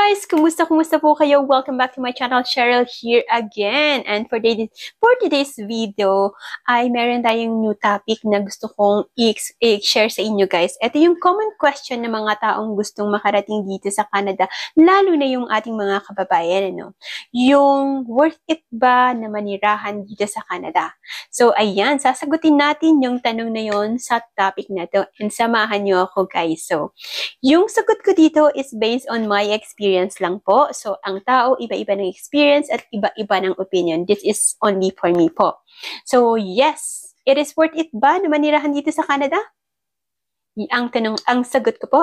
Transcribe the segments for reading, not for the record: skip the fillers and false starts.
guys! Kumusta po kayo? Welcome back to my channel. Cheryl here again. And for today's video, ay meron tayong new topic na gusto kong i-share sa inyo guys. Ito yung common question ng mga taong gustong makarating dito sa Canada, lalo na yung ating mga kababayan. Ano? Yung worth it ba na manirahan dito sa Canada? So ayan, sasagutin natin yung tanong na yon sa topic na to. And samahan nyo ako guys. So, yung sagot ko dito is based on my experience lang po. So, ang tao, iba-iba ng experience at iba-iba ng opinion. This is only for me po. So, yes, it is worth it ba na manirahan dito sa Canada? Ang sagot ko po,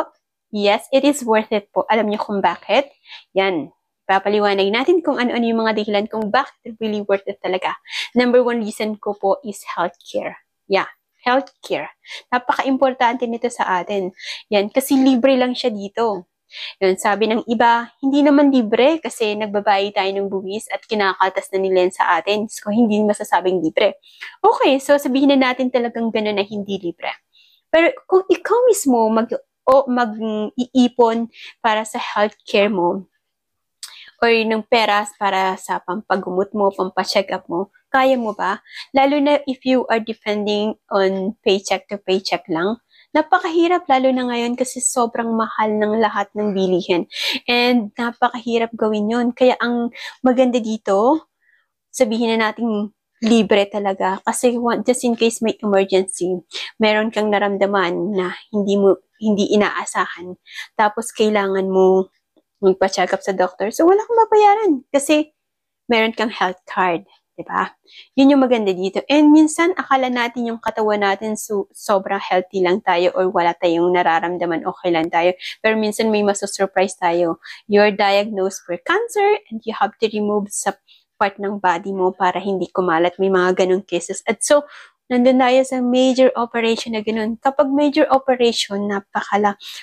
yes, it is worth it po. Alam niyo kung bakit? Yan. Papaliwanag natin kung ano-ano yung mga dahilan kung bakit really worth it talaga. Number one reason ko po is healthcare. Yeah. Healthcare. Napaka-importante nito sa atin. Yan, kasi libre lang siya dito. Yan, sabi ng iba, hindi naman libre kasi nagbabayad tayo ng buwis at kinakaltas na nila yan sa atin. So, hindi masasabing libre. Okay, so sabihin na natin talagang gano'n na hindi libre. Pero kung ikaw mismo mag-iipon para sa healthcare mo, or ng peras para sa pampagumot mo, pampacheck up mo, kaya mo ba? Lalo na if you are depending on paycheck to paycheck lang. Napakahirap lalo na ngayon kasi sobrang mahal ng lahat ng bilihin. And napakahirap gawin yon. Kaya ang maganda dito, sabihin na natin libre talaga. Kasi just in case may emergency, meron kang naramdaman na hindi inaasahan. Tapos kailangan mo magpa-check up sa doctor. So, wala kang babayaran kasi meron kang health card. Diba? Yun yung maganda dito. And minsan, akala natin yung katawan natin sobrang healthy lang tayo or wala tayong nararamdaman, okay lang tayo. Pero minsan may maso-surprise tayo. You're diagnosed for cancer and you have to remove sa part ng body mo para hindi kumalat. May mga ganong cases. At so, nandun tayo sa major operation na gano'n. Kapag major operation,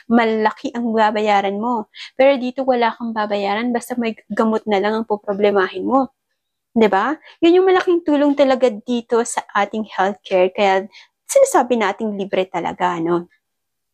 malaki ang babayaran mo. Pero dito wala kang babayaran, basta may gamot na lang ang poproblemahin mo. 'Di ba? Yun yung malaking tulong talaga dito sa ating healthcare. Kaya sinasabi nating libre talaga, no?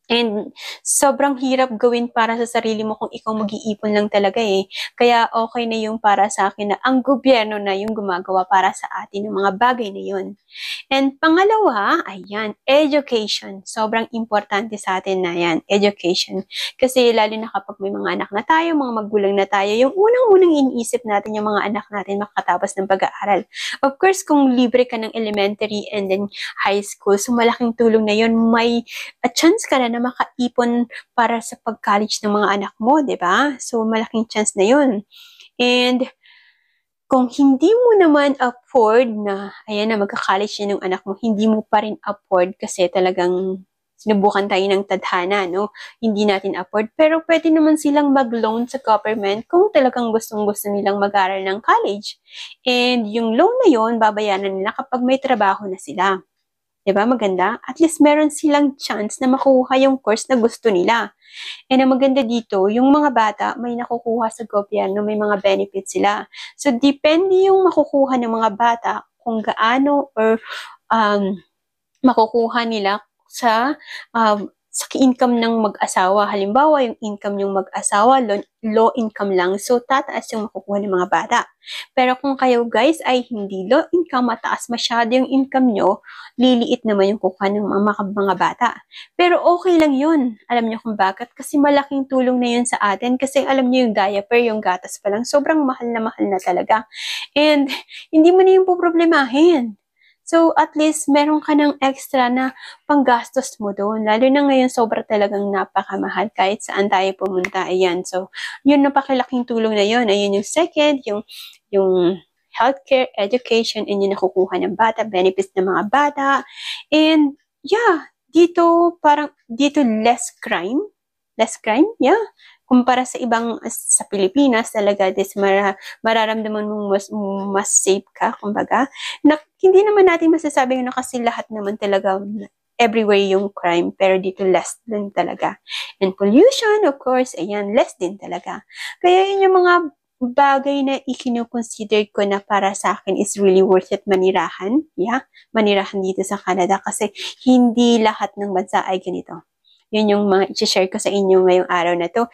And sobrang hirap gawin para sa sarili mo kung ikaw mag-iipon lang talaga eh. Kaya okay na yung para sa akin na ang gobyerno na yung gumagawa para sa atin ng mga bagay na yun. And pangalawa, ayan, education. Sobrang importante sa atin na yan, education. Kasi lalo na kapag may mga anak na tayo, mga magulang na tayo, yung unang-unang iniisip natin yung mga anak natin makatapos ng pag-aaral. Of course, kung libre ka ng elementary and then high school, so malaking tulong na yun, may a chance ka na makaipon para sa pag-college ng mga anak mo, 'di ba? So malaking chance na 'yun. And kung hindi mo naman afford na ayan na magka-college na ng anak mo, hindi mo pa rin afford kasi talagang sinubukan tayo ng tadhana, no? Hindi natin afford. Pero pwede naman silang mag-loan sa government kung talagang gustong-gusto nilang mag-aral ng college. And yung loan na 'yon, babayaran nila kapag may trabaho na sila. Diba? Maganda? At least meron silang chance na makuha yung course na gusto nila. And ang maganda dito, yung mga bata may nakukuha sa gobyerno, may mga benefits sila. So, depende yung makukuha ng mga bata kung gaano or makukuha nila sa income ng mag-asawa. Halimbawa, yung income yung mag-asawa, low income lang. So, tataas yung makukuha ng mga bata. Pero kung kayo guys ay hindi low income, mataas masyado yung income nyo, liliit naman yung kukuha ng mga bata. Pero okay lang yun. Alam nyo kung bakit? Kasi malaking tulong na yun sa atin. Kasi alam nyo yung diaper, yung gatas pa lang, sobrang mahal na talaga. And hindi mo na yung poproblemahin. So, at least, meron ka ng extra na panggastos mo doon. Lalo na ngayon, sobra talagang napakamahal kahit saan tayo pumunta. Ayan. So, yun napakalaking tulong na yun. Ayun yung second, yung healthcare, education, and yung nakukuha ng bata, benefits ng mga bata. And, yeah, dito less crime. Less crime, yeah. Kumpara sa sa Pilipinas, talaga, mararamdaman mong mas safe ka, kumbaga. Hindi naman natin masasabi yun kasi lahat naman talaga, everywhere yung crime, pero dito less din talaga. And pollution, of course, ayan, less din talaga. Kaya yun yung mga bagay na ikinukonsider ko na para sa akin is really worth it manirahan. Yeah, manirahan dito sa Canada kasi hindi lahat ng bansa ay ganito. Yun yung mga i-share ko sa inyo ngayong araw na to.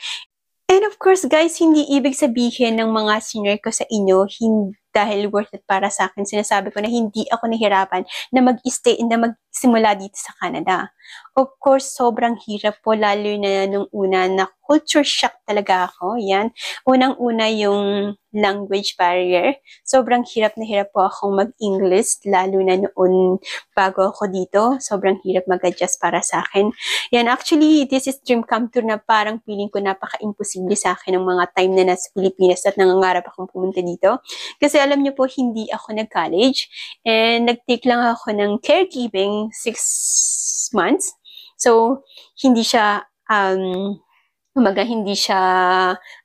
And of course, guys, hindi ibig sabihin ng mga senior ko sa inyo, hindi dahil worth it para sa akin. Sinasabi ko na hindi ako nahirapan na mag-stay na magsimula dito sa Canada. Of course, sobrang hirap po, lalo na nung una na culture shock talaga ako. Yan. Unang-una yung language barrier. Sobrang hirap na hirap po akong mag-English, lalo na noon bago ako dito. Sobrang hirap mag-adjust para sa akin. Yan, actually, this is dream come true na parang feeling ko napaka-imposible sa akin ng mga time na nasa Pilipinas at nangangarap akong pumunta dito. Kasi alam niyo po, hindi ako nag-college and nag-take lang ako ng caregiving 6 months. So, hindi siya, hindi siya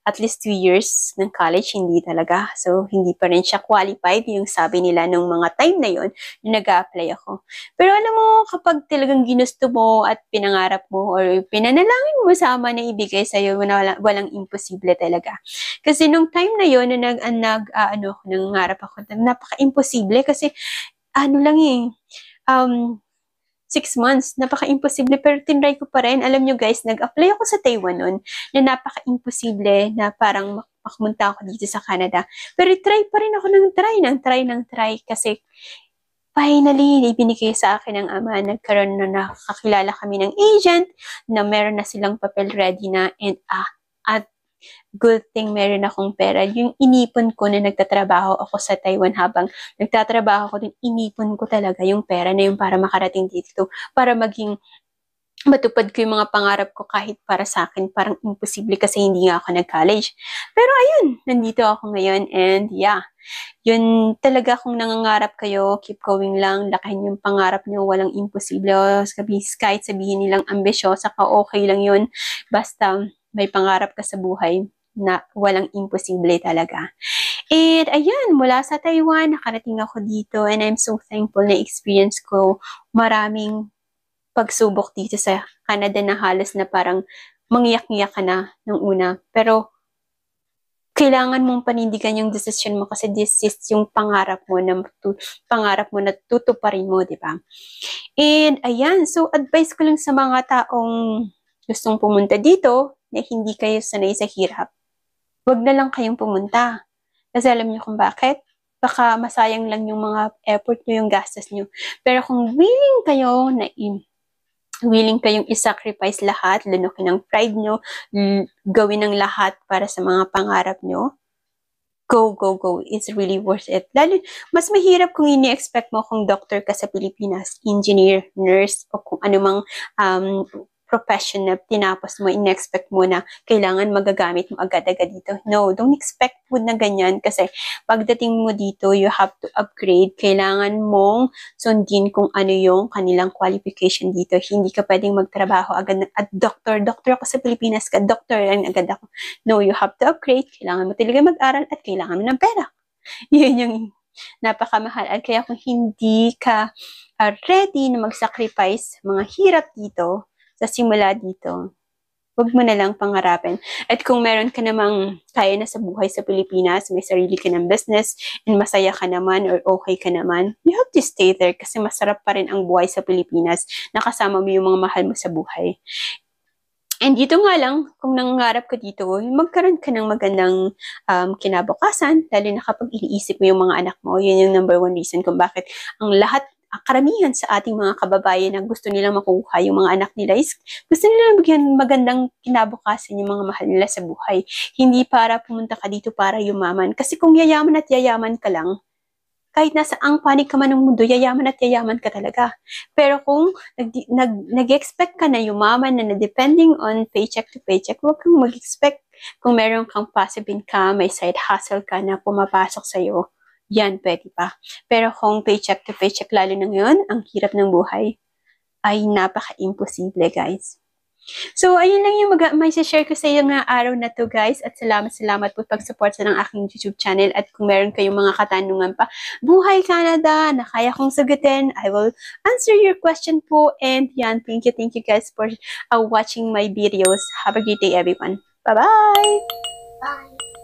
at least 2 years ng college, hindi talaga. So, hindi pa rin siya qualified, yung sabi nila nung mga time na yon yung nag-a-apply ako. Pero alam mo, kapag talagang ginusto mo at pinangarap mo or pinanalangin mo sa Ama na ibigay sa'yo, walang imposible talaga. Kasi nung time na yon na nangangarap ako, napaka-imposible kasi ano lang 6 months, napaka-imposible, pero tinry ko pa rin. Alam nyo guys, nag-apply ako sa Taiwan nun, na napaka-imposible, na parang makamunta ako dito sa Canada. Pero try pa rin ako ng try, kasi finally, ibinigay sa akin ng Ama, nagkaroon na nakakilala kami ng agent, na meron na silang papel ready na, and at good thing meron akong pera. Yung inipon ko na nagtatrabaho ako sa Taiwan, habang nagtatrabaho ko din, inipon ko talaga yung pera na yung para makarating dito, para maging matupad ko yung mga pangarap ko kahit para sa akin parang imposible kasi hindi nga ako nag-college. Pero ayun, nandito ako ngayon, and yeah, yun talaga, kung nangangarap kayo, keep going lang, lakahin yung pangarap nyo, walang imposible. Kahit sabihin nilang ambisyosa ka, okay lang yun, basta may pangarap ka sa buhay, na walang imposible talaga. And ayan, mula sa Taiwan, nakarating ako dito, and I'm so thankful na experience ko maraming pagsubok dito sa Canada na halos na parang mangiyak-ngiyak ka na nung una. Pero kailangan mong panindigan yung decision mo, kasi this is yung pangarap mo na tutuparin mo, di ba? And ayan, so advice ko lang sa mga taong gustong pumunta dito na hindi kayo sanay sa hirap, wag na lang kayong pumunta. Kasi alam niyo kung bakit? Baka masayang lang yung mga effort nyo, yung gastos nyo. Pero kung willing kayong i-sacrifice lahat, lunukin ng pride nyo, gawin ng lahat para sa mga pangarap nyo, go. It's really worth it. Lalo, mas mahirap kung ini-expect mo kung doctor ka sa Pilipinas, engineer, nurse, o kung anumang profession na tinapos mo, in-expect mo na kailangan magagamit mo agad-agad dito. No, don't expect po na ganyan, kasi pagdating mo dito, you have to upgrade. Kailangan mong sundin kung ano yung kanilang qualification dito. Hindi ka pwedeng magtrabaho agad at doctor ako sa Pilipinas ka, doctor lang agad ako. No, you have to upgrade. Kailangan mo talaga mag-aral at kailangan mo ng pera. Yun yung napakamahal. At kaya kung hindi ka ready na mag-sacrifice mga hirap dito, sa simula dito, huwag mo na lang pangarapin. At kung meron ka namang kaya na sa buhay sa Pilipinas, may sarili ka ng business, and masaya ka naman or okay ka naman, you have to stay there, kasi masarap pa rin ang buhay sa Pilipinas, nakasama mo yung mga mahal mo sa buhay. And dito nga lang, kung nangangarap ka dito, magkaroon ka ng magandang kinabukasan, lalo na kapag iniisip mo yung mga anak mo. Yun yung number 1 reason kung bakit karamihan sa ating mga kababayan na gusto nilang makuha yung mga anak nila is gusto nilang bigyan magandang kinabukasan yung mga mahal nila sa buhay. Hindi para pumunta ka dito para yumaman. Kasi kung yayaman at yayaman ka lang, kahit nasa ang panig ka man ng mundo, yayaman at yayaman ka talaga. Pero kung nag-expect ka na yumaman na depending on paycheck to paycheck, huwag kang mag-expect. Kung meron kang passive income, may side hustle ka na pumapasok sa'yo, yan, pwede pa. Pero kung paycheck to paycheck, lalo na ngayon, ang hirap ng buhay, ay napaka-imposible, guys. So, ayun lang yung may share ko sa iyo nga araw na to, guys. At salamat po pag-support sa ng aking YouTube channel. At kung meron kayong mga katanungan pa, buhay Canada, na kaya kong sagutin, I will answer your question po. And yan, thank you guys for watching my videos. Have a great day, everyone. Bye-bye! Bye!